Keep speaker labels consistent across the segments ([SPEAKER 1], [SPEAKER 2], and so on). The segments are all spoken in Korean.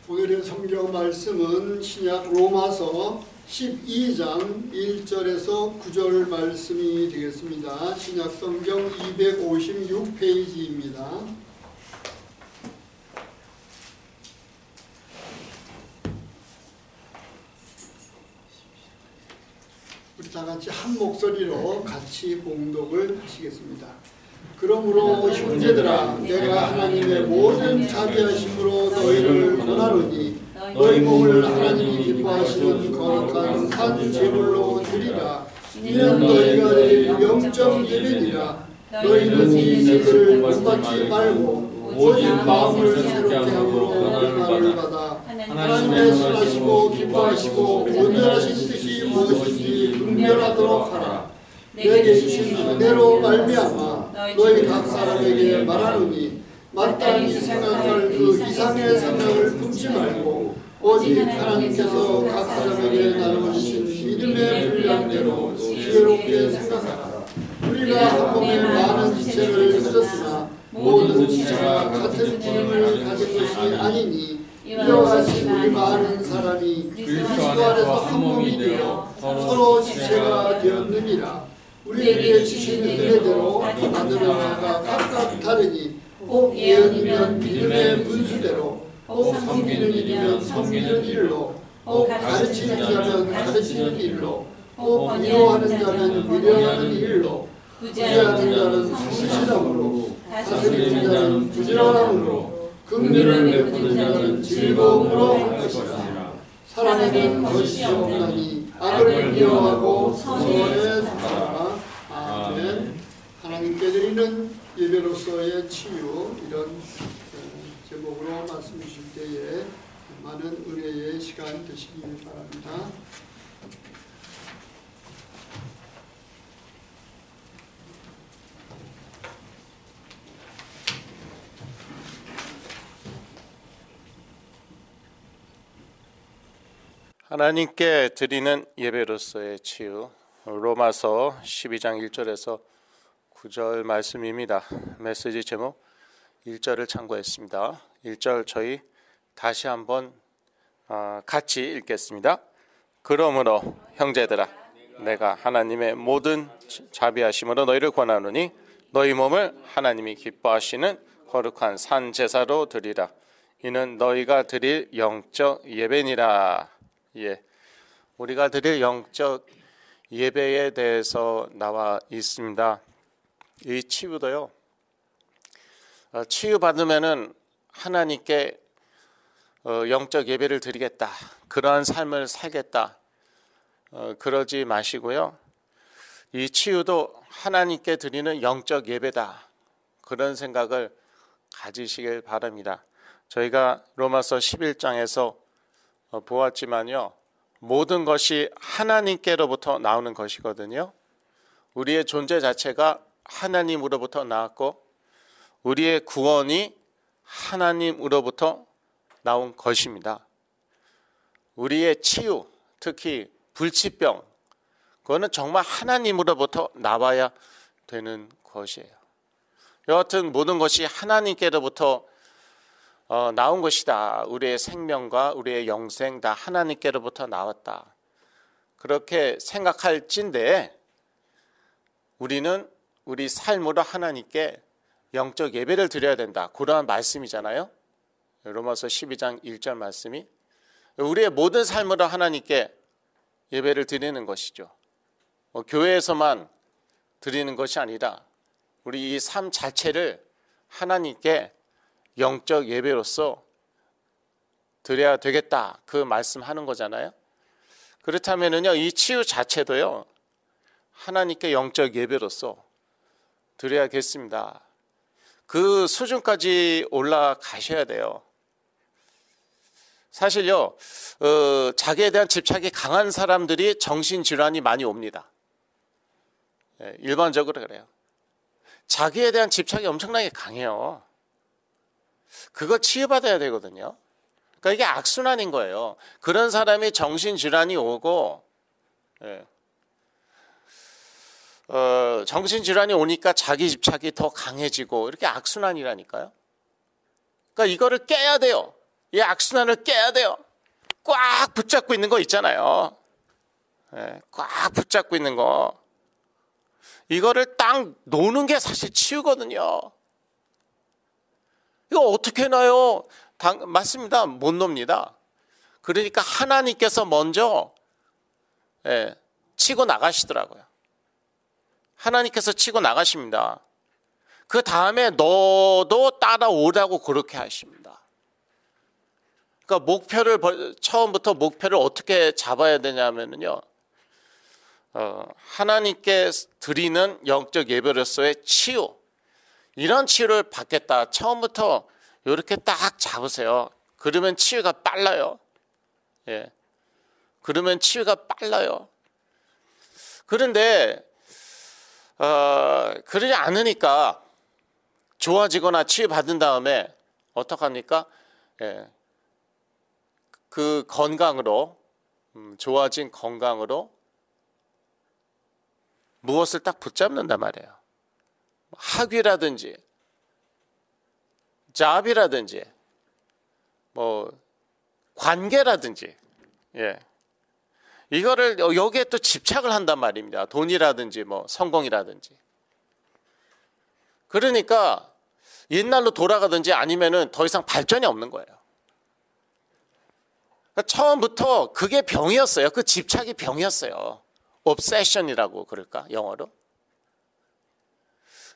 [SPEAKER 1] 오늘의 성경 말씀은 신약 로마서 12장 1절에서 9절 말씀이 되겠습니다. 신약 성경 256페이지입니다. 우리 다 같이 한 목소리로 같이 봉독을 하시겠습니다. 그러므로 형제들아, 내가 하나님의 모든 자비하심으로 너희를 권하노니 너희 몸을 하나님이 기뻐하시는 거룩한 산 제물로 드리라. 이는 너희가 드릴 영적 예배니라. 너희는 이 세대를 본받지 말고 오직 마음을 새롭게 하고 변화를 받아 하나님의 선하시고 기뻐하시고 온전하신 뜻이 무엇인지 분별하도록 하라. 내게 주신 은혜로 말미암아 너희 각 사람에게 말하노니 마땅히 생각할 그 이상의 생각을 품지 말고 오직 하나님께서 각 사람에게 나누신 믿음의 분량대로 지혜롭게 생각하라. 우리가 한 몸에 많은 지체를 가졌으나 모든 지체가 같은 기능을 가진 것이 아니니 이와 같이 우리 많은 사람이 그리스도 안에서 한 몸이 되어 서로 지체가 되었느니라. 우리에게 주신 은혜대로 만드는 자가 각각 다르니 혹 예언이면 믿음의 분수대로, 혹 섬기는 일이면 섬기는 일로, 혹 가르치는 자면 가르치는 일로, 혹 위로하는 자면 위로하는 일로, 구제하는 자는 성실함으로, 다스리는 자는 부지런함으로, 긍휼을 베푸는 자는 즐거움으로 할 것이라. 사람에겐 거짓이 없나니 악을 미워하고 선을 사랑하라. 아멘. 하나님께 드리는 예배로서의 치유, 이런 제목으로 말씀 주실 때에 많은 은혜의 시간 되시길 바랍니다.
[SPEAKER 2] 하나님께 드리는 예배로서의 치유, 로마서 12장 1절에서 9절 말씀입니다. 메시지 제목 1절을 참고했습니다. 1절 저희 다시 한번 같이 읽겠습니다. 그러므로 형제들아, 내가 하나님의 모든 자비하심으로 너희를 권하노니 너희 몸을 하나님이 기뻐하시는 거룩한 산 제사로 드리라. 이는 너희가 드릴 영적 예배니라. 예, 우리가 드릴 영적 예배에 대해서 나와 있습니다. 이 치유도요, 치유받으면은 하나님께 영적 예배를 드리겠다, 그러한 삶을 살겠다, 그러지 마시고요, 이 치유도 하나님께 드리는 영적 예배다, 그런 생각을 가지시길 바랍니다. 저희가 로마서 11장에서 보았지만요, 모든 것이 하나님께로부터 나오는 것이거든요. 우리의 존재 자체가 하나님으로부터 나왔고 우리의 구원이 하나님으로부터 나온 것입니다. 우리의 치유, 특히 불치병, 그거는 정말 하나님으로부터 나와야 되는 것이에요. 여하튼 모든 것이 하나님께로부터 나온 것이다. 우리의 생명과 우리의 영생 다 하나님께로부터 나왔다. 그렇게 생각할진데 우리는 우리 삶으로 하나님께 영적 예배를 드려야 된다. 그러한 말씀이잖아요. 로마서 12장 1절 말씀이 우리의 모든 삶으로 하나님께 예배를 드리는 것이죠. 교회에서만 드리는 것이 아니라 우리 이 삶 자체를 하나님께 영적 예배로서 드려야 되겠다, 그 말씀하는 거잖아요. 그렇다면은요, 이 치유 자체도요, 하나님께 영적 예배로서 드려야겠습니다. 그 수준까지 올라가셔야 돼요. 사실요, 자기에 대한 집착이 강한 사람들이 정신질환이 많이 옵니다. 일반적으로 그래요. 자기에 대한 집착이 엄청나게 강해요. 그거 치유받아야 되거든요. 그러니까 이게 악순환인 거예요. 그런 사람이 정신질환이 오고, 정신질환이 오니까 자기 집착이 더 강해지고, 이렇게 악순환이라니까요. 그러니까 이거를 깨야 돼요. 이 악순환을 깨야 돼요. 꽉 붙잡고 있는 거 있잖아요. 예, 꽉 붙잡고 있는 거. 이거를 딱 놓는 게 사실 치유거든요. 이거 어떻게 놔요? 맞습니다. 못 놉니다. 그러니까 하나님께서 먼저 치고 나가시더라고요. 하나님께서 치고 나가십니다. 그 다음에 너도 따라오라고 그렇게 하십니다. 그러니까 처음부터 목표를 어떻게 잡아야 되냐면요. 하나님께 드리는 영적 예배로서의 치유. 이런 치유를 받겠다. 처음부터 이렇게 딱 잡으세요. 그러면 치유가 빨라요. 예. 그러면 치유가 빨라요. 그런데 그러지 않으니까 좋아지거나 치유받은 다음에 어떡합니까? 예. 그 건강으로 좋아진 건강으로 무엇을 딱 붙잡는단 말이에요. 학위라든지 잡이라든지 뭐 관계라든지 예. 이거를 여기에 또 집착을 한단 말입니다. 돈이라든지 뭐 성공이라든지. 그러니까 옛날로 돌아가든지 아니면은 더 이상 발전이 없는 거예요. 그러니까 처음부터 그게 병이었어요. 그 집착이 병이었어요. obsession이라고 그럴까 영어로.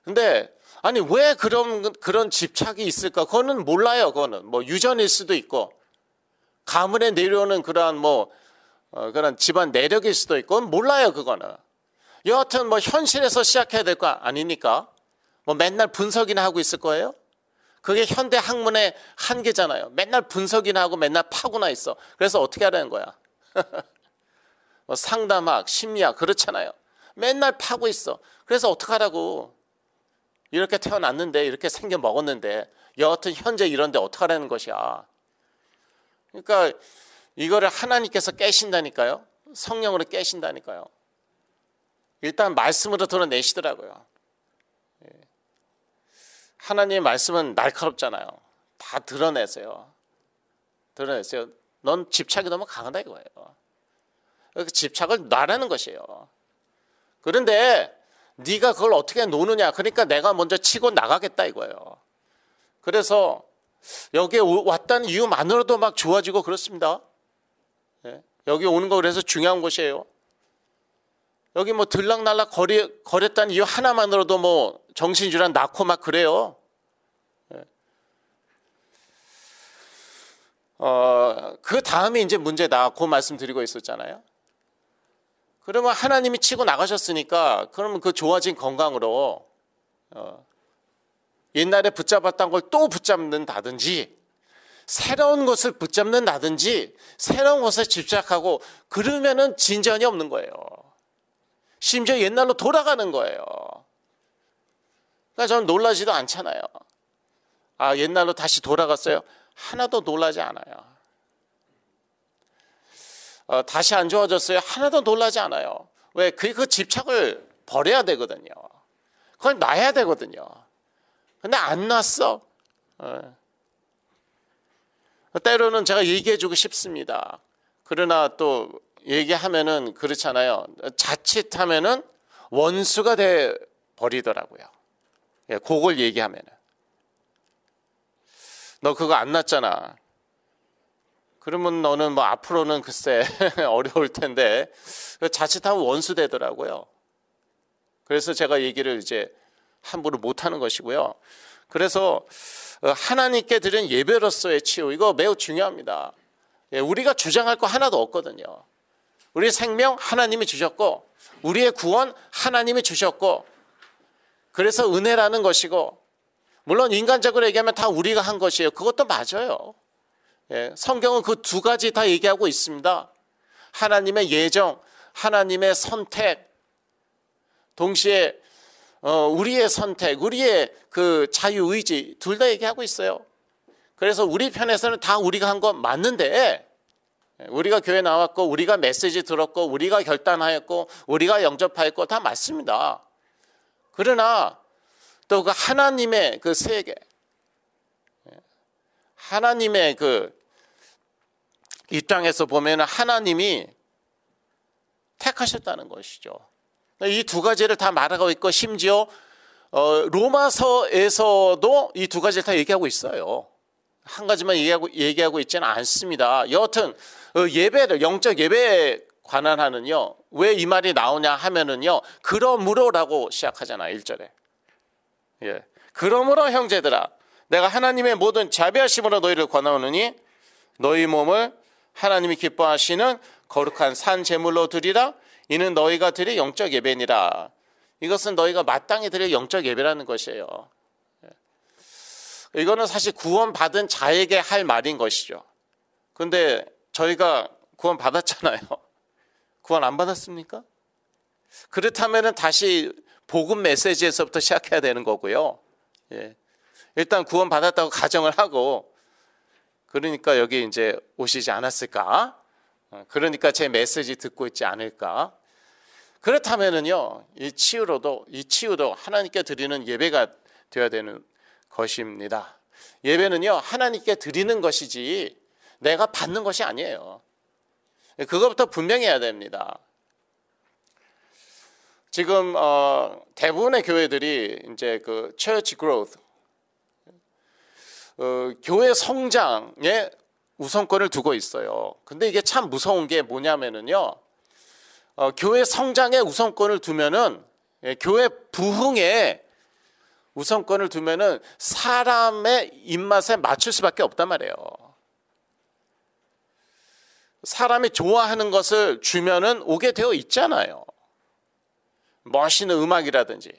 [SPEAKER 2] 근데 아니 왜 그런 집착이 있을까? 그거는 몰라요. 그거는 뭐 유전일 수도 있고 가문에 내려오는 그러한 그런 집안 내력일 수도 있고 그건 몰라요. 그거는 여하튼 뭐 현실에서 시작해야 될 거 아니니까 뭐 맨날 분석이나 하고 있을 거예요. 그게 현대 학문의 한계잖아요. 맨날 분석이나 하고 맨날 파고나 있어. 그래서 어떻게 하라는 거야? 뭐 상담학, 심리학 그렇잖아요. 맨날 파고 있어. 그래서 어떡하라고. 이렇게 태어났는데 이렇게 생겨 먹었는데 여하튼 현재 이런데 어떡하라는 것이야. 그러니까 이거를 하나님께서 깨신다니까요. 성령으로 깨신다니까요. 일단 말씀으로 드러내시더라고요. 하나님의 말씀은 날카롭잖아요. 다 드러내세요. 넌 집착이 너무 강하다 이거예요. 그 집착을 놔라는 것이에요. 그런데 네가 그걸 어떻게 노느냐. 그러니까 내가 먼저 치고 나가겠다 이거예요. 그래서 여기에 왔다는 이유만으로도 막 좋아지고 그렇습니다. 여기 오는 거 그래서 중요한 것이에요. 여기 뭐 들락날락 거렸다는 이유 하나만으로도 뭐 정신질환 낳고 막 그래요. 그 다음에 이제 문제다. 그 말씀드리고 있었잖아요. 그러면 하나님이 치고 나가셨으니까 그러면 그 좋아진 건강으로 옛날에 붙잡았던 걸 또 붙잡는다든지 새로운 것을 붙잡는다든지 새로운 것에 집착하고 그러면은 진전이 없는 거예요. 심지어 옛날로 돌아가는 거예요. 그러니까 저는 놀라지도 않잖아요. 아, 옛날로 다시 돌아갔어요? 하나도 놀라지 않아요. 다시 안 좋아졌어요? 하나도 놀라지 않아요. 왜? 그 집착을 버려야 되거든요. 그걸 놔야 되거든요. 근데 안 놨어. 때로는 제가 얘기해주고 싶습니다. 그러나 또 얘기하면은 그렇잖아요. 자칫하면은 원수가 돼 버리더라고요. 예, 그걸 얘기하면은 너 그거 안 났잖아. 그러면 너는 뭐 앞으로는 글쎄 어려울 텐데 자칫하면 원수 되더라고요. 그래서 제가 얘기를 이제 함부로 못 하는 것이고요. 그래서 하나님께 드린 예배로서의 치유 이거 매우 중요합니다. 우리가 주장할 거 하나도 없거든요. 우리의 생명 하나님이 주셨고 우리의 구원 하나님이 주셨고 그래서 은혜라는 것이고 물론 인간적으로 얘기하면 다 우리가 한 것이에요. 그것도 맞아요. 성경은 그 두 가지 다 얘기하고 있습니다. 하나님의 예정, 하나님의 선택 동시에 우리의 선택, 우리의 그 자유의지 둘 다 얘기하고 있어요. 그래서 우리 편에서는 다 우리가 한 건 맞는데 우리가 교회 나왔고 우리가 메시지 들었고 우리가 결단하였고 우리가 영접하였고 다 맞습니다. 그러나 또 그 하나님의 그 세계 하나님의 그 이 땅에서 보면 하나님이 택하셨다는 것이죠. 이 두 가지를 다 말하고 있고 심지어 로마서에서도 이 두 가지를 다 얘기하고 있어요. 한 가지만 얘기하고 있지는 않습니다. 여하튼 예배를 영적 예배에 관한 하는요. 왜 이 말이 나오냐 하면은요. 그러므로라고 시작하잖아요. 1절에. 예. 그러므로 형제들아 내가 하나님의 모든 자비하심으로 너희를 권하노니 너희 몸을 하나님이 기뻐하시는 거룩한 산 제물로 드리라. 이는 너희가 드릴 영적 예배니라. 이것은 너희가 마땅히 드릴 영적 예배라는 것이에요. 이거는 사실 구원받은 자에게 할 말인 것이죠. 그런데 저희가 구원 받았잖아요. 구원 안 받았습니까? 그렇다면 다시 복음 메시지에서부터 시작해야 되는 거고요. 예. 일단 구원 받았다고 가정을 하고 그러니까 여기 이제 오시지 않았을까? 그러니까 제 메시지 듣고 있지 않을까? 그렇다면은요, 이 치유도 하나님께 드리는 예배가 되어야 되는 것입니다. 예배는요, 하나님께 드리는 것이지 내가 받는 것이 아니에요. 그것부터 분명히 해야 됩니다. 지금 대부분의 교회들이 이제 그 church growth, 교회 성장에 우선권을 두고 있어요. 근데 이게 참 무서운 게 뭐냐면은요, 교회 성장에 우선권을 두면은 교회 부흥에 우선권을 두면은 사람의 입맛에 맞출 수밖에 없단 말이에요. 사람이 좋아하는 것을 주면은 오게 되어 있잖아요. 멋있는 음악이라든지,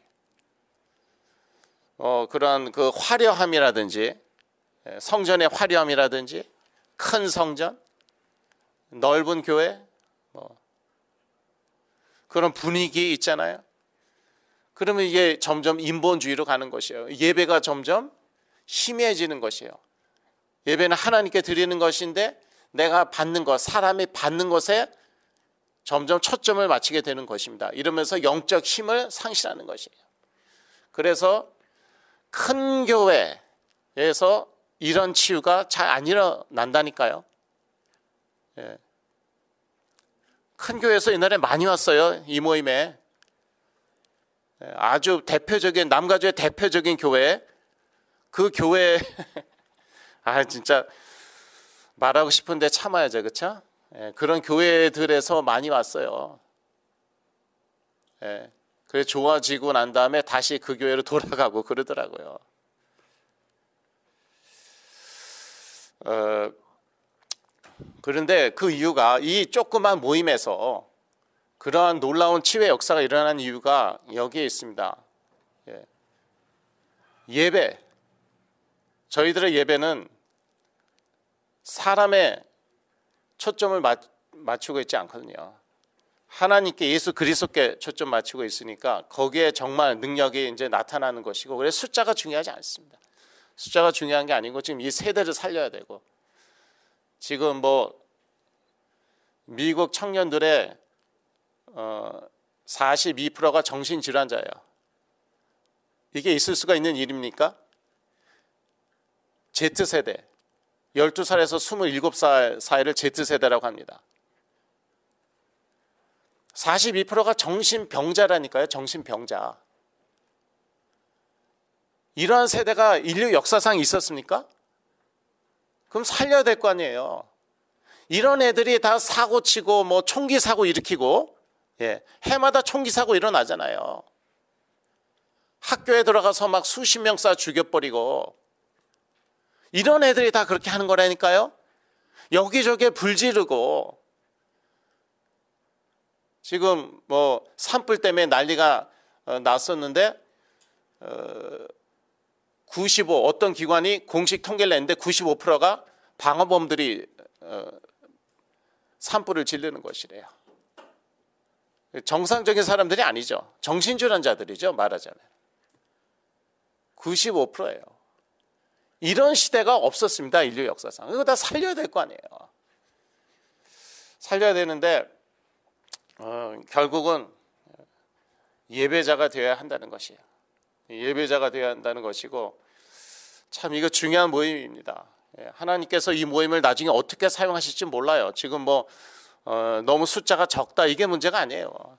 [SPEAKER 2] 그런 그 화려함이라든지, 성전의 화려함이라든지, 큰 성전, 넓은 교회, 그런 분위기 있잖아요. 그러면 이게 점점 인본주의로 가는 것이에요. 예배가 점점 희미해지는 것이에요. 예배는 하나님께 드리는 것인데 내가 받는 것, 사람이 받는 것에 점점 초점을 맞추게 되는 것입니다. 이러면서 영적 힘을 상실하는 것이에요. 그래서 큰 교회에서 이런 치유가 잘 안 일어난다니까요. 예. 큰 교회에서 옛날에 많이 왔어요. 이 모임에. 아주 대표적인, 남가주의 대표적인 교회. 그 교회, 진짜 말하고 싶은데 참아야죠. 그렇죠? 그런 교회들에서 많이 왔어요. 그래서 좋아지고 난 다음에 다시 그 교회로 돌아가고 그러더라고요. 그런데 그 이유가 이 조그만 모임에서 그러한 놀라운 치유의 역사가 일어난 이유가 여기에 있습니다. 예배, 저희들의 예배는 사람의 초점을 맞추고 있지 않거든요. 하나님께, 예수 그리스도께 초점 맞추고 있으니까 거기에 정말 능력이 이제 나타나는 것이고, 그래서 숫자가 중요하지 않습니다. 숫자가 중요한 게 아니고 지금 이 세대를 살려야 되고, 지금 미국 청년들의 42%가 정신질환자예요. 이게 있을 수가 있는 일입니까? Z세대, 12살에서 27살 사이를 Z세대라고 합니다. 42%가 정신병자라니까요. 정신병자. 이러한 세대가 인류 역사상 있었습니까? 그럼 살려야 될 거 아니에요. 이런 애들이 다 사고치고 총기 사고 일으키고, 해마다 총기 사고 일어나잖아요. 학교에 들어가서 막 수십 명 쏴 죽여버리고, 이런 애들이 다 그렇게 하는 거라니까요. 여기저기에 불 지르고, 지금 산불 때문에 난리가 났었는데 95, 어떤 기관이 공식 통계를 냈는데 95%가 방화범들이 산불을 지르는 것이래요. 정상적인 사람들이 아니죠. 정신질환자들이죠. 말하자면 95%예요. 이런 시대가 없었습니다. 인류 역사상. 이거 다 살려야 될 거 아니에요. 살려야 되는데 결국은 예배자가 되어야 한다는 것이에요. 예배자가 되어야 한다는 것이고, 참 이거 중요한 모임입니다. 하나님께서 이 모임을 나중에 어떻게 사용하실지 몰라요. 지금 뭐 너무 숫자가 적다 이게 문제가 아니에요.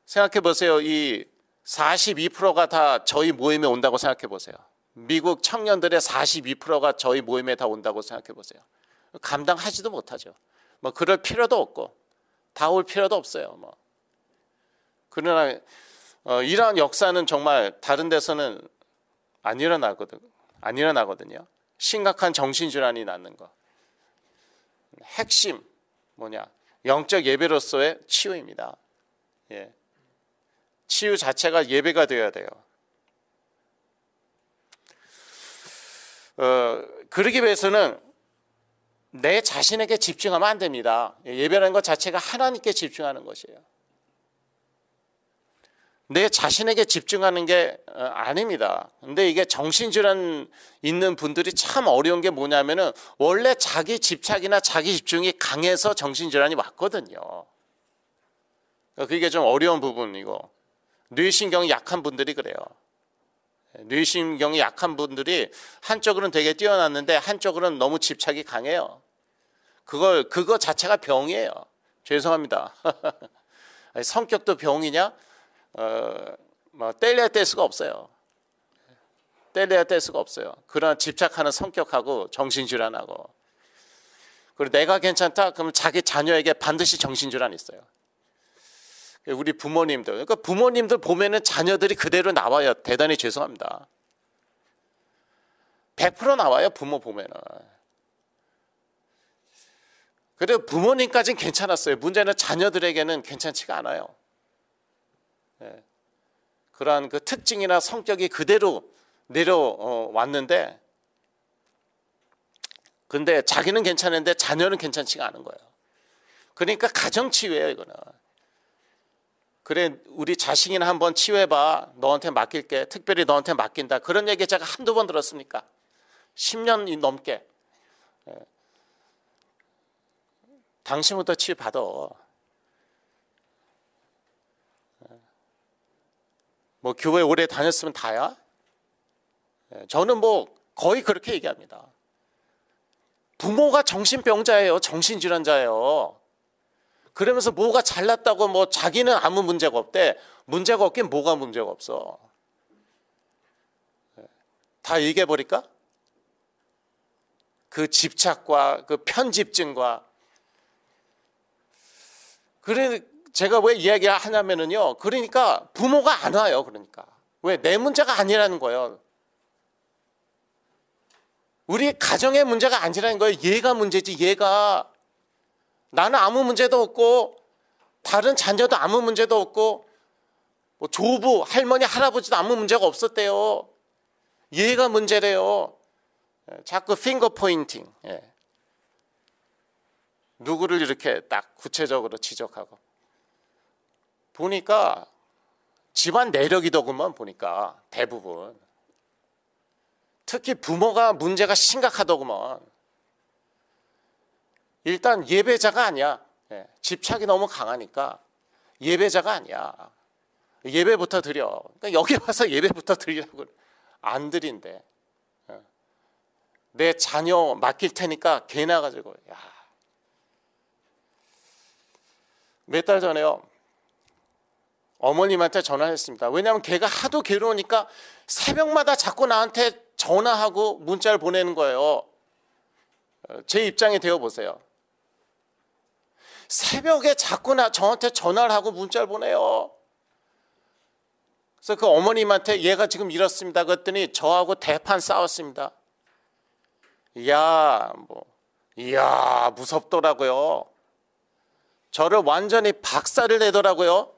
[SPEAKER 2] 생각해 보세요. 이 42%가 다 저희 모임에 온다고 생각해 보세요. 미국 청년들의 42%가 저희 모임에 다 온다고 생각해 보세요. 감당하지도 못하죠. 뭐 그럴 필요도 없고 다 올 필요도 없어요. 뭐 그러나 이러한 역사는 정말 다른 데서는 안 일어나거든요. 심각한 정신질환이 낫는 거. 핵심 뭐냐? 영적 예배로서의 치유입니다. 예. 치유 자체가 예배가 되어야 돼요. 그러기 위해서는 내 자신에게 집중하면 안 됩니다. 예배라는 것 자체가 하나님께 집중하는 것이에요. 내 자신에게 집중하는 게 아닙니다. 근데 이게 정신질환 있는 분들이 참 어려운 게 뭐냐면은 원래 자기 집착이나 자기 집중이 강해서 정신질환이 왔거든요. 그게 좀 어려운 부분이고 뇌신경이 약한 분들이 그래요. 뇌신경이 약한 분들이 한쪽으로는 되게 뛰어났는데 한쪽으로는 너무 집착이 강해요. 그거 자체가 병이에요. 죄송합니다. 성격도 병이냐? 뭐 뗄래야 뗄 수가 없어요. 뗄래야 뗄 수가 없어요. 그런 집착하는 성격하고 정신질환하고. 그리고 내가 괜찮다? 그러면 자기 자녀에게 반드시 정신질환이 있어요. 우리 부모님들, 그러니까 부모님들 보면은 자녀들이 그대로 나와요. 대단히 죄송합니다. 100% 나와요. 부모 보면은. 그래도 부모님까지는 괜찮았어요. 문제는 자녀들에게는 괜찮지가 않아요. 네. 그러한 그 특징이나 성격이 그대로 내려왔는데, 근데 자기는 괜찮은데 자녀는 괜찮지가 않은 거예요. 그러니까 가정치유예요, 이거는. 그래, 우리 자식이나 한번 치유해봐. 너한테 맡길게. 특별히 너한테 맡긴다. 그런 얘기 제가 한두 번 들었습니까? 10년 넘게. 당신부터 치유받아. 뭐 교회 오래 다녔으면 다야? 저는 뭐 거의 그렇게 얘기합니다. 부모가 정신병자예요. 정신질환자예요. 그러면서 뭐가 잘났다고 뭐 자기는 아무 문제가 없대. 문제가 없긴 뭐가 문제가 없어. 다 얘기해버릴까? 그 집착과 그 편집증과. 그래 제가 왜 이야기하냐면은요. 그러니까 부모가 안 와요. 그러니까. 왜? 내 문제가 아니라는 거예요. 우리 가정의 문제가 아니라는 거예요. 얘가 문제지, 얘가. 나는 아무 문제도 없고 다른 자녀도 아무 문제도 없고 뭐 조부, 할머니, 할아버지도 아무 문제가 없었대요. 얘가 문제래요. 자꾸 핑거 포인팅. 누구를 이렇게 딱 구체적으로 지적하고. 보니까 집안 내력이더구만 보니까 대부분. 특히 부모가 문제가 심각하더구만. 일단 예배자가 아니야. 집착이 너무 강하니까 예배자가 아니야. 예배부터 드려. 그러니까 여기 와서 예배부터 드리라고 안 드린대. 내 자녀 맡길 테니까 걔 나가지고. 몇 달 전에요. 어머님한테 전화했습니다. 왜냐하면 걔가 하도 괴로우니까 새벽마다 자꾸 나한테 전화하고 문자를 보내는 거예요. 제 입장에 되어보세요. 새벽에 자꾸 저한테 전화를 하고 문자를 보내요. 그래서 그 어머님한테 얘가 지금 이렇습니다. 그랬더니 저하고 대판 싸웠습니다. 이야 무섭더라고요. 저를 완전히 박살을 내더라고요.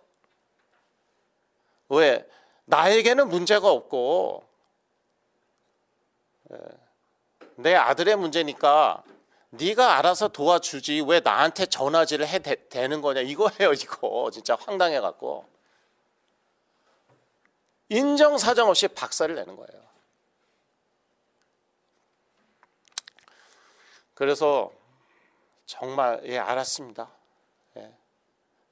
[SPEAKER 2] 왜? 나에게는 문제가 없고 내 아들의 문제니까 네가 알아서 도와주지 왜 나한테 전화질을 해대는 거냐 이거예요. 이거 진짜 황당해갖고 인정사정 없이 박살을 내는 거예요. 그래서 정말 알았습니다.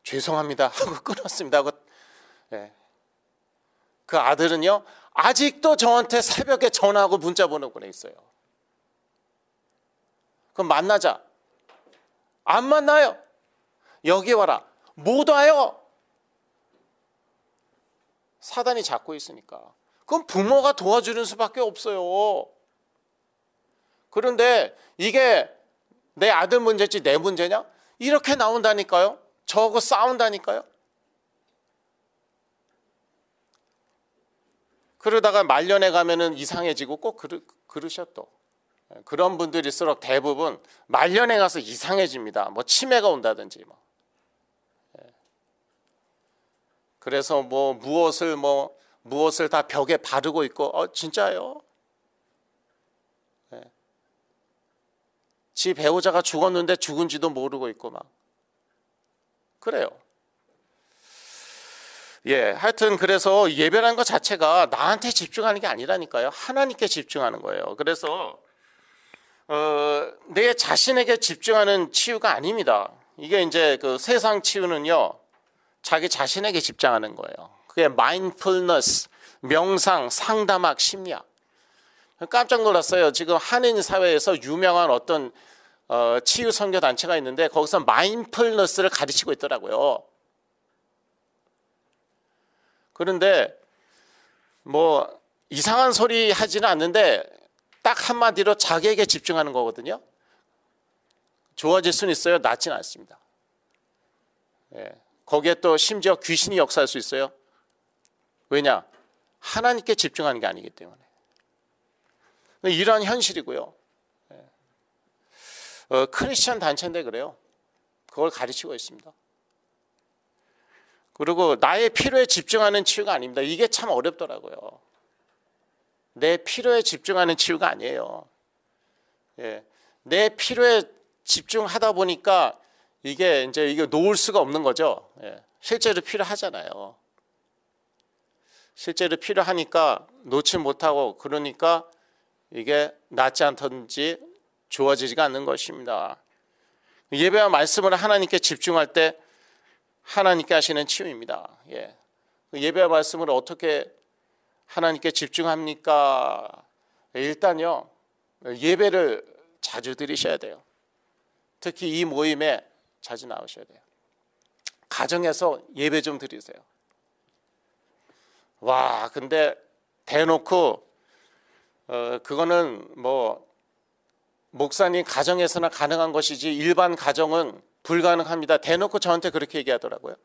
[SPEAKER 2] 죄송합니다 하고 끊었습니다. 그 아들은요 아직도 저한테 새벽에 전화하고 문자 보내고 있어요. 그럼 만나자. 안 만나요. 여기 와라. 못 와요. 사단이 잡고 있으니까. 그럼 부모가 도와주는 수밖에 없어요. 그런데 이게 내 아들 문제지 내 문제냐? 이렇게 나온다니까요. 저하고 싸운다니까요. 그러다가 말년에 가면은 이상해지고 꼭 그러셔 또. 그런 분들일수록 대부분 말년에 가서 이상해집니다. 뭐 치매가 온다든지 뭐. 그래서 무엇을 다 벽에 바르고 있고 진짜요? 지 배우자가 죽었는데 죽은지도 모르고 있고 막 그래요. 하여튼 그래서 예배라는 것 자체가 나한테 집중하는 게 아니라니까요. 하나님께 집중하는 거예요. 그래서 내 자신에게 집중하는 치유가 아닙니다. 이게 이제 그 세상 치유는요, 자기 자신에게 집중하는 거예요. 그게 마인드풀니스, 명상, 상담학, 심리학. 깜짝 놀랐어요. 지금 한인 사회에서 유명한 어떤 치유 선교 단체가 있는데 거기서 마인드풀니스를 가르치고 있더라고요. 그런데 뭐 이상한 소리 하지는 않는데 딱 한마디로 자기에게 집중하는 거거든요. 좋아질 수는 있어요. 낫지는 않습니다. 거기에 또 심지어 귀신이 역사할 수 있어요. 왜냐? 하나님께 집중하는 게 아니기 때문에. 이러한 현실이고요. 크리스천 단체인데 그래요. 그걸 가르치고 있습니다. 그리고 나의 필요에 집중하는 치유가 아닙니다. 이게 참 어렵더라고요. 내 필요에 집중하는 치유가 아니에요. 내 필요에 집중하다 보니까 이게 놓을 수가 없는 거죠. 실제로 필요하잖아요. 실제로 필요하니까 놓지 못하고 그러니까 이게 낫지 않든지 좋아지지가 않는 것입니다. 예배와 말씀을 하나님께 집중할 때 하나님께 하시는 치유입니다. 예배와 말씀을 어떻게 하나님께 집중합니까? 일단요, 예배를 자주 드리셔야 돼요. 특히 이 모임에 자주 나오셔야 돼요. 가정에서 예배 좀 드리세요. 와, 근데 대놓고 그거는 뭐 목사님 가정에서나 가능한 것이지 일반 가정은 불가능합니다. 대놓고 저한테 그렇게 얘기하더라고요.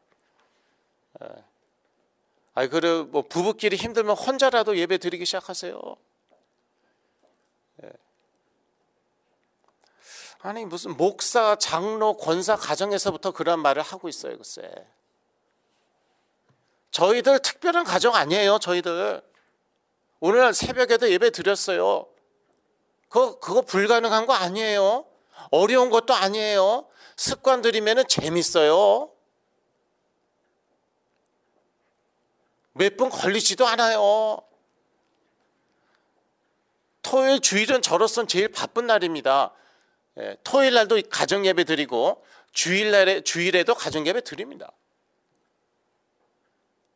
[SPEAKER 2] 그래 뭐 부부끼리 힘들면 혼자라도 예배 드리기 시작하세요. 아니 무슨 목사, 장로, 권사 가정에서부터 그런 말을 하고 있어요. 글쎄. 저희들 특별한 가정 아니에요. 저희들 오늘 새벽에도 예배 드렸어요. 그거 불가능한 거 아니에요. 어려운 것도 아니에요. 습관 들이면 재밌어요. 몇 분 걸리지도 않아요. 토요일, 주일은 저로서는 제일 바쁜 날입니다. 토요일 날도 가정 예배 드리고 주일에도 가정 예배 드립니다.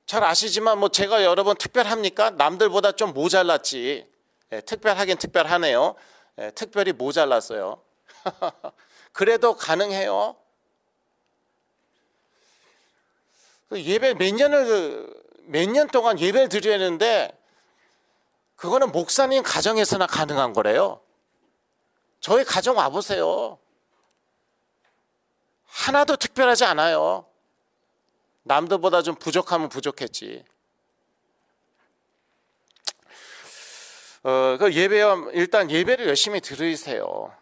[SPEAKER 2] 잘 아시지만 뭐 제가 여러 번 특별합니까? 남들보다 좀 모자랐지. 특별하긴 특별하네요. 특별히 모자랐어요. 그래도 가능해요. 예배 몇 년 동안 예배를 드려야 하는데 그거는 목사님 가정에서나 가능한 거래요. 저희 가정 와보세요. 하나도 특별하지 않아요. 남들보다 좀 부족하면 부족했지. 일단 예배를 열심히 들으세요.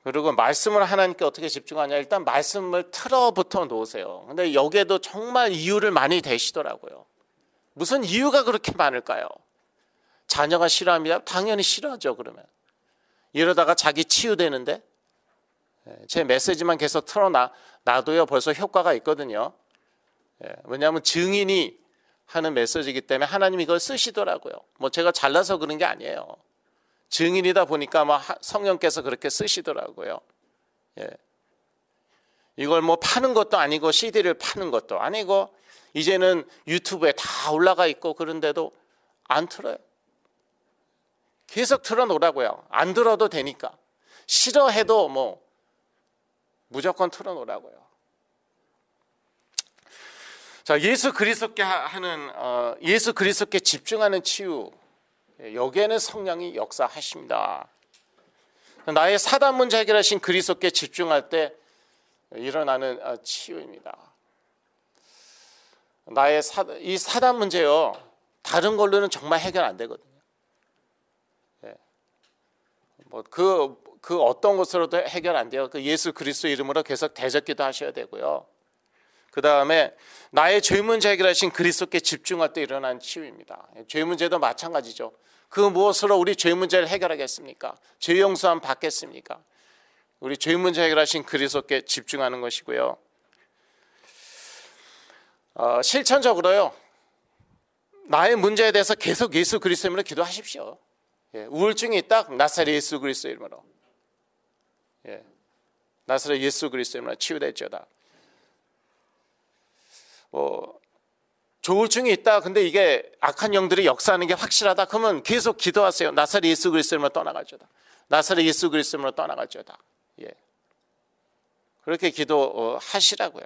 [SPEAKER 2] 그리고 말씀을 하나님께 어떻게 집중하냐. 일단 말씀을 틀어부터 놓으세요. 근데 여기에도 정말 이유를 많이 대시더라고요. 무슨 이유가 그렇게 많을까요? 자녀가 싫어합니다. 당연히 싫어하죠. 그러면 이러다가 자기 치유되는데 제 메시지만 계속 틀어놔도요 벌써 효과가 있거든요. 왜냐하면 증인이 하는 메시지이기 때문에 하나님이 이걸 쓰시더라고요. 뭐 제가 잘나서 그런 게 아니에요. 증인이다 보니까 막 성령께서 그렇게 쓰시더라고요. 이걸 뭐 파는 것도 아니고 CD를 파는 것도 아니고 이제는 유튜브에 다 올라가 있고 그런데도 안 틀어요. 계속 틀어놓으라고요. 안 들어도 되니까. 싫어해도 뭐 무조건 틀어놓으라고요. 자, 예수 그리스도께 예수 그리스도께 집중하는 치유, 여기에는 성령이 역사하십니다. 나의 사단 문제 해결하신 그리스도께 집중할 때 일어나는 치유입니다. 이 사단 문제요, 다른 걸로는 정말 해결 안 되거든요. 그 어떤 것으로도 해결 안 돼요. 그 예수 그리스도 이름으로 계속 대적기도 하셔야 되고요. 그 다음에 나의 죄 문제 해결하신 그리스도께 집중할 때 일어나는 치유입니다. 죄 문제도 마찬가지죠. 그 무엇으로 우리 죄 문제를 해결하겠습니까? 죄 용서함 받겠습니까? 우리 죄 문제 해결하신 그리스도께 집중하는 것이고요. 실천적으로요, 나의 문제에 대해서 계속 예수 그리스도 이름으로 기도하십시오. 우울증이 있다? 나사렛 예수 그리스도 이름으로. 나사렛 예수 그리스도 이름으로 치유될지어다. 조울증이 있다. 근데 이게 악한 영들이 역사하는 게 확실하다. 그러면 계속 기도하세요. 나사렛 예수 그리스도 이름으로 떠나갈지어다. 나사렛 예수 그리스도 이름으로 떠나갈지어다. 그렇게 기도하시라고요.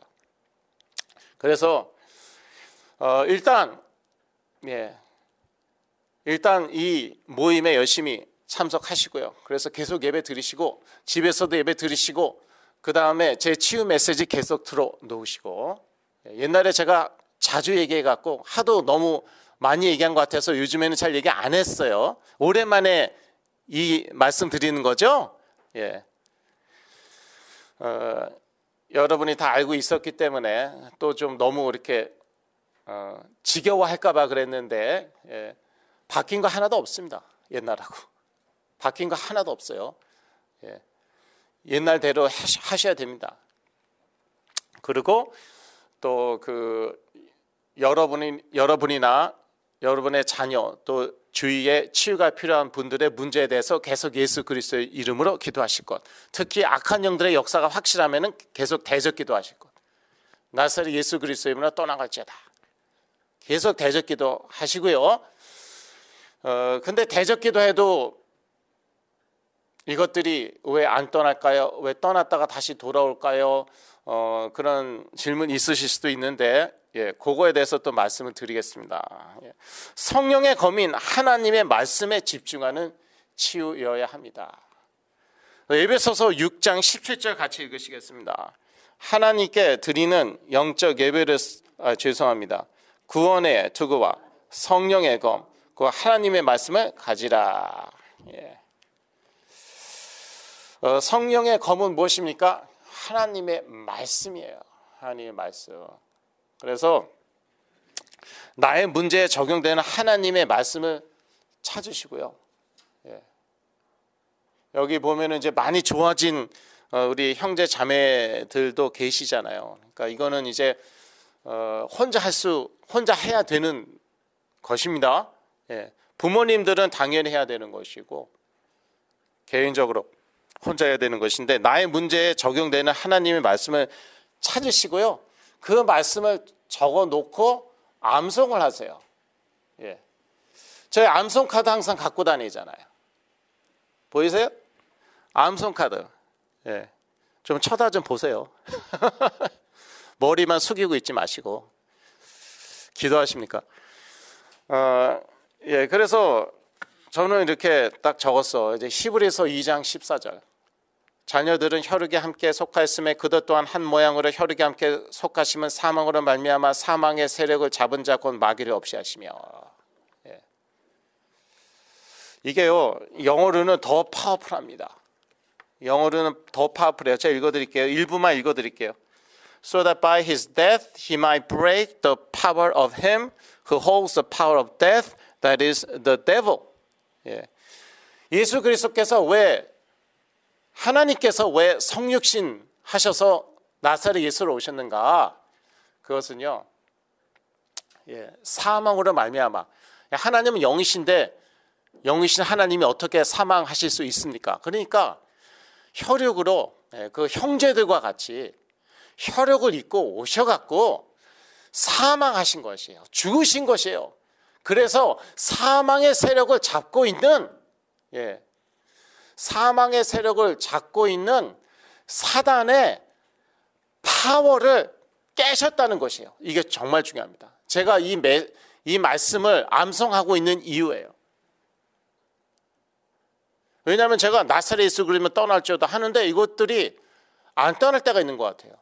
[SPEAKER 2] 그래서 일단 이 모임에 열심히 참석하시고요. 그래서 계속 예배 드리시고, 집에서도 예배 드리시고, 그 다음에 제 치유 메시지 계속 들어 놓으시고, 옛날에 제가 자주 얘기해갖고 하도 너무 많이 얘기한 것 같아서 요즘에는 잘 얘기 안 했어요. 오랜만에 이 말씀 드리는 거죠. 여러분이 다 알고 있었기 때문에 또 좀 너무 이렇게 지겨워할까봐 그랬는데, 바뀐 거 하나도 없습니다. 옛날하고 바뀐 거 하나도 없어요. 옛날대로 하셔야 됩니다. 그리고 또 여러분이나 여러분의 자녀, 또 주위에 치유가 필요한 분들의 문제에 대해서 계속 예수 그리스도의 이름으로 기도하실 것. 특히 악한 영들의 역사가 확실하면은 계속 대적 기도하실 것. 나사렛 예수 그리스도의 이름으로 떠나갈지어다. 계속 대적 기도하시고요. 근데 대적 기도해도 이것들이 왜 안 떠날까요? 왜 떠났다가 다시 돌아올까요? 그런 질문 있으실 수도 있는데, 그거에 대해서 또 말씀을 드리겠습니다. 성령의 검인 하나님의 말씀에 집중하는 치유여야 합니다. 에베소서 6장 17절 같이 읽으시겠습니다. 하나님께 드리는 영적 예배를 죄송합니다. 구원의 투구와 성령의 검, 그 하나님의 말씀을 가지라. 성령의 검은 무엇입니까? 하나님의 말씀이에요. 하나님의 말씀. 그래서 나의 문제에 적용되는 하나님의 말씀을 찾으시고요. 여기 보면은 이제 많이 좋아진 우리 형제 자매들도 계시잖아요. 그러니까 이거는 이제 혼자 해야 되는 것입니다. 부모님들은 당연히 해야 되는 것이고, 개인적으로 혼자 해야 되는 것인데, 나의 문제에 적용되는 하나님의 말씀을 찾으시고요. 그 말씀을 적어 놓고 암송을 하세요. 저희 암송 카드 항상 갖고 다니잖아요. 보이세요? 암송 카드. 좀 쳐다 좀 보세요. 머리만 숙이고 있지 마시고. 기도하십니까? 그래서 저는 이렇게 딱 적었어. 이제 히브리서 2장 14절. 자녀들은 혈육에 함께 속하였음에 그들 또한 한 모양으로 혈육에 함께 속하심은 사망으로 말미암아 사망의 세력을 잡은 자 곧 마귀를 없이 하시며. 이게요, 영어로는 더 파워풀합니다. 영어로는 더 파워풀해요. 제가 읽어드릴게요. 일부만 읽어드릴게요. So that by his death he might break the power of him who holds the power of death, that is the devil. 예수 그리스도께서 하나님께서 왜 성육신 하셔서 나사렛 예수로 오셨는가? 그것은요, 사망으로 말미암아. 하나님은 영이신데 영이신 하나님이 어떻게 사망하실 수 있습니까? 그러니까 혈육으로 그 형제들과 같이 혈육을 입고 오셔갖고 사망하신 것이에요. 죽으신 것이에요. 그래서 사망의 세력을 잡고 있는 사망의 세력을 잡고 있는 사단의 파워를 깨셨다는 것이에요. 이게 정말 중요합니다. 제가 이 말씀을 암송하고 있는 이유예요. 왜냐하면 제가 나사렛 예수 그리스도면 떠날지어다 하는데 이것들이 안 떠날 때가 있는 것 같아요.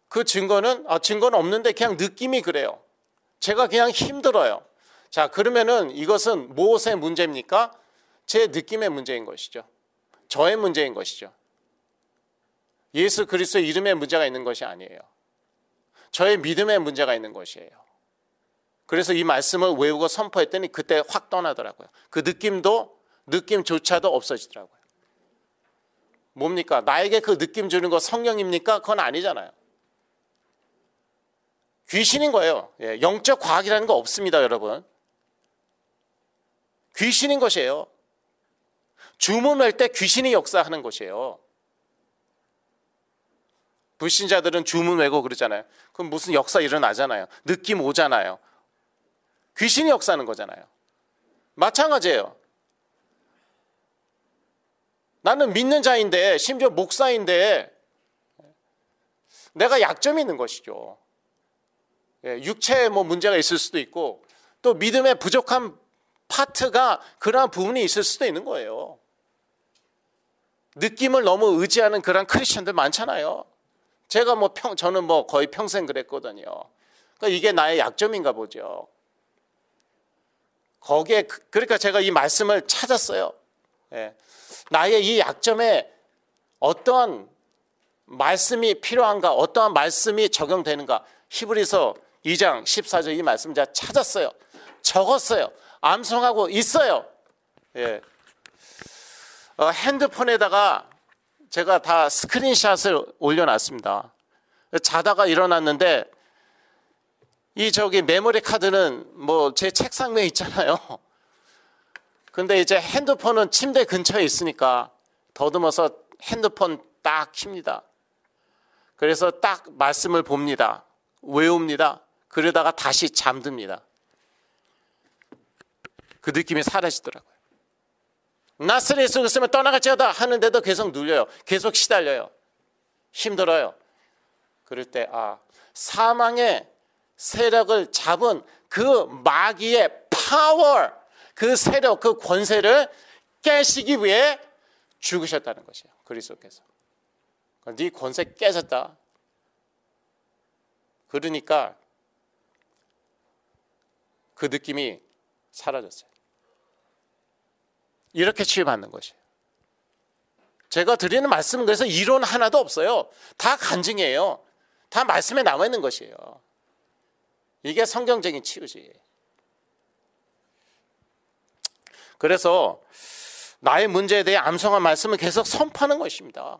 [SPEAKER 2] 그 증거는 없는데 그냥 느낌이 그래요. 제가 그냥 힘들어요. 자, 그러면은 이것은 무엇의 문제입니까? 제 느낌의 문제인 것이죠. 저의 문제인 것이죠. 예수 그리스도의 이름에 문제가 있는 것이 아니에요. 저의 믿음에 문제가 있는 것이에요. 그래서 이 말씀을 외우고 선포했더니 그때 확 떠나더라고요. 그 느낌조차도 없어지더라고요. 뭡니까? 나에게 그 느낌 주는 거 성령입니까? 그건 아니잖아요. 귀신인 거예요. 영적 과학이라는 거 없습니다, 여러분. 귀신인 것이에요. 주문할 때 귀신이 역사하는 것이에요. 불신자들은 주문 외고 그러잖아요. 그럼 무슨 역사 일어나잖아요. 느낌 오잖아요. 귀신이 역사하는 거잖아요. 마찬가지예요. 나는 믿는 자인데 심지어 목사인데 내가 약점이 있는 것이죠. 육체에 문제가 있을 수도 있고 또 믿음에 부족한 파트가 그러한 부분이 있을 수도 있는 거예요. 느낌을 너무 의지하는 그런 크리스천들 많잖아요. 제가 저는 거의 평생 그랬거든요. 그러니까 이게 나의 약점인가 보죠. 그러니까 제가 이 말씀을 찾았어요. 나의 이 약점에 어떠한 말씀이 필요한가, 어떠한 말씀이 적용되는가. 히브리서 2장 14절 이 말씀 제가 찾았어요. 적었어요. 암송하고 있어요. 핸드폰에다가 제가 다 스크린샷을 올려놨습니다. 자다가 일어났는데 메모리 카드는 제 책상 위에 있잖아요. 근데 이제 핸드폰은 침대 근처에 있으니까 더듬어서 핸드폰 딱 킵니다. 그래서 딱 말씀을 봅니다. 외웁니다. 그러다가 다시 잠듭니다. 그 느낌이 사라지더라고요. 나사렛 예수 그리스도면 떠나갈지어다 하는데도 계속 눌려요. 계속 시달려요. 힘들어요. 그럴 때 사망의 세력을 잡은 그 마귀의 파워, 그 세력, 그 권세를 깨시기 위해 죽으셨다는 것이에요. 그리스도께서. 네 권세 깨졌다. 그러니까 그 느낌이 사라졌어요. 이렇게 치유받는 것이에요. 제가 드리는 말씀은 그래서 이론 하나도 없어요. 다 간증이에요. 다 말씀에 남아 있는 것이에요. 이게 성경적인 치유지. 그래서 나의 문제에 대해 암송한 말씀을 계속 선포하는 것입니다.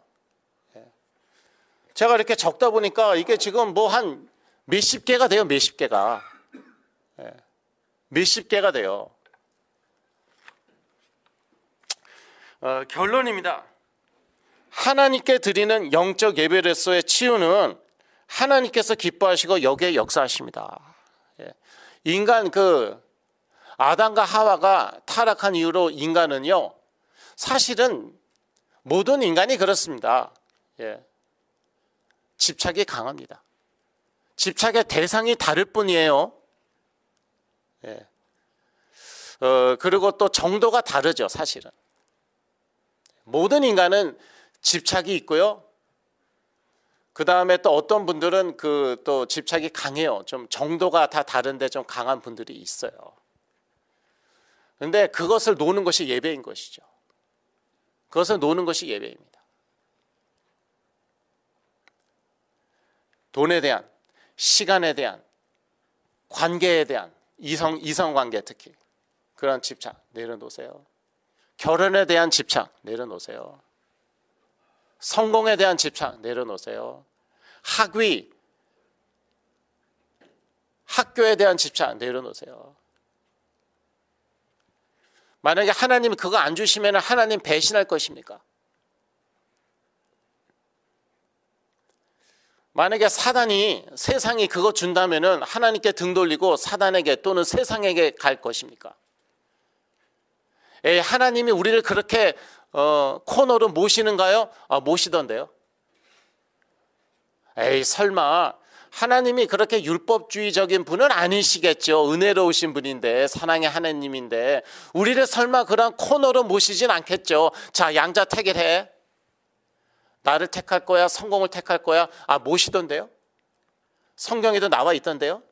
[SPEAKER 2] 제가 이렇게 적다 보니까 이게 지금 한 몇십 개가 돼요. 몇십 개가. 몇십 개가 돼요. 결론입니다. 하나님께 드리는 영적 예배로서의 치유는 하나님께서 기뻐하시고 여기에 역사하십니다. 인간 아담과 하와가 타락한 이후로 인간은요, 사실은 모든 인간이 그렇습니다. 집착이 강합니다. 집착의 대상이 다를 뿐이에요. 그리고 또 정도가 다르죠, 사실은. 모든 인간은 집착이 있고요. 그 다음에 또 어떤 분들은 또 집착이 강해요. 좀 정도가 다 다른데 좀 강한 분들이 있어요. 그런데 그것을 노는 것이 예배인 것이죠. 그것을 노는 것이 예배입니다. 돈에 대한, 시간에 대한, 관계에 대한, 이성관계 특히 그런 집착 내려놓으세요. 결혼에 대한 집착 내려놓으세요. 성공에 대한 집착 내려놓으세요. 학위, 학교에 대한 집착 내려놓으세요. 만약에 하나님이 그거 안 주시면 하나님 배신할 것입니까? 만약에 세상이 그거 준다면 하나님께 등 돌리고 사단에게 또는 세상에게 갈 것입니까? 에이, 하나님이 우리를 그렇게 코너로 모시는가요? 모시던데요. 에이, 설마 하나님이 그렇게 율법주의적인 분은 아니시겠죠. 은혜로우신 분인데, 사랑의 하나님인데 우리를 설마 그런 코너로 모시진 않겠죠. 자, 양자 택일해. 나를 택할 거야, 성공을 택할 거야. 모시던데요. 성경에도 나와 있던데요.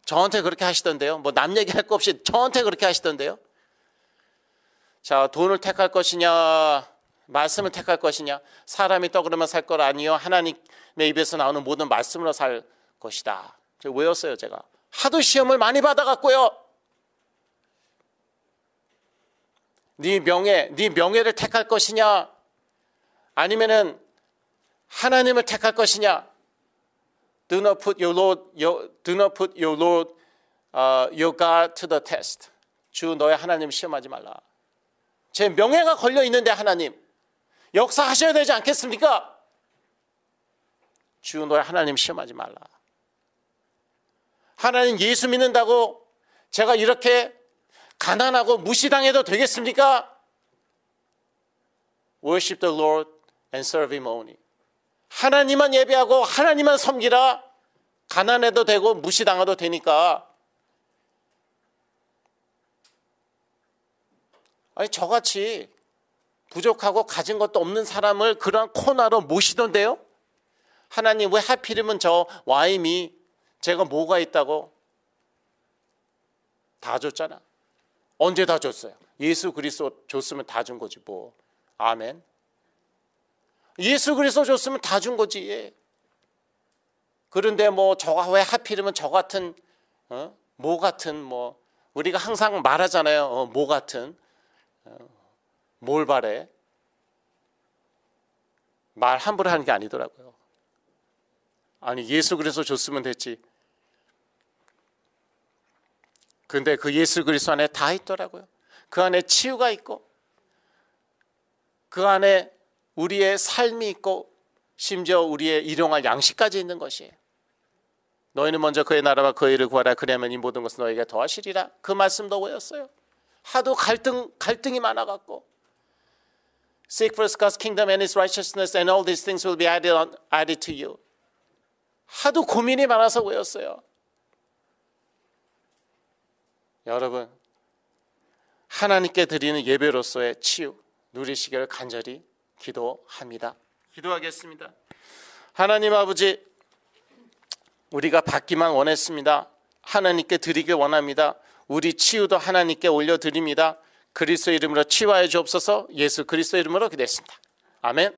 [SPEAKER 2] 저한테 그렇게 하시던데요. 뭐 남 얘기할 거 없이 저한테 그렇게 하시던데요. 자, 돈을 택할 것이냐, 말씀을 택할 것이냐. 사람이 떡으로만 살 것 아니요 하나님의 입에서 나오는 모든 말씀으로 살 것이다. 제가 외웠어요. 제가 하도 시험을 많이 받아갖고요. 네 명예를 택할 것이냐, 아니면은 하나님을 택할 것이냐. Do not put your Lord, your God to the test. 주 너의 하나님 시험하지 말라. 제 명예가 걸려 있는데 하나님 역사하셔야 되지 않겠습니까? 주 너의 하나님 시험하지 말라. 하나님 예수 믿는다고 제가 이렇게 가난하고 무시당해도 되겠습니까? Worship the Lord and serve Him only. 하나님만 예배하고 하나님만 섬기라. 가난해도 되고 무시당해도 되니까. 아니, 저같이 부족하고 가진 것도 없는 사람을 그런 코너로 모시던데요. 하나님 왜 하필이면 저 와임이 제가 뭐가 있다고. 다 줬잖아. 언제 다 줬어요? 예수 그리스도 줬으면 다 준 거지 뭐. 아멘. 예수 그리스도 줬으면 다 준 거지. 그런데 뭐 저가 왜 하필이면 저 같은 뭐 같은 뭐 우리가 항상 말하잖아요. 뭐 같은 뭘 바래? 말 함부로 하는 게 아니더라고요. 아니, 예수 그리스도 줬으면 됐지. 근데 그 예수 그리스도 안에 다 있더라고요. 그 안에 치유가 있고 그 안에 우리의 삶이 있고 심지어 우리의 일용할 양식까지 있는 것이에요. 너희는 먼저 그의 나라와 그의 일을 구하라. 그리하면 이 모든 것은 너희에게 더하시리라. 그 말씀도 외웠어요. 하도 갈등이 많아갖고 Seek first God's kingdom and His righteousness and all these things will be added to you. 하도 고민이 많아서 외웠어요. 여러분, 하나님께 드리는 예배로서의 치유 누리시기를 간절히 기도합니다. 기도하겠습니다. 하나님 아버지, 우리가 받기만 원했습니다. 하나님께 드리길 원합니다. 우리 치유도 하나님께 올려드립니다. 그리스도 이름으로 치유하여 주옵소서. 예수 그리스도 이름으로 기도했습니다. 아멘.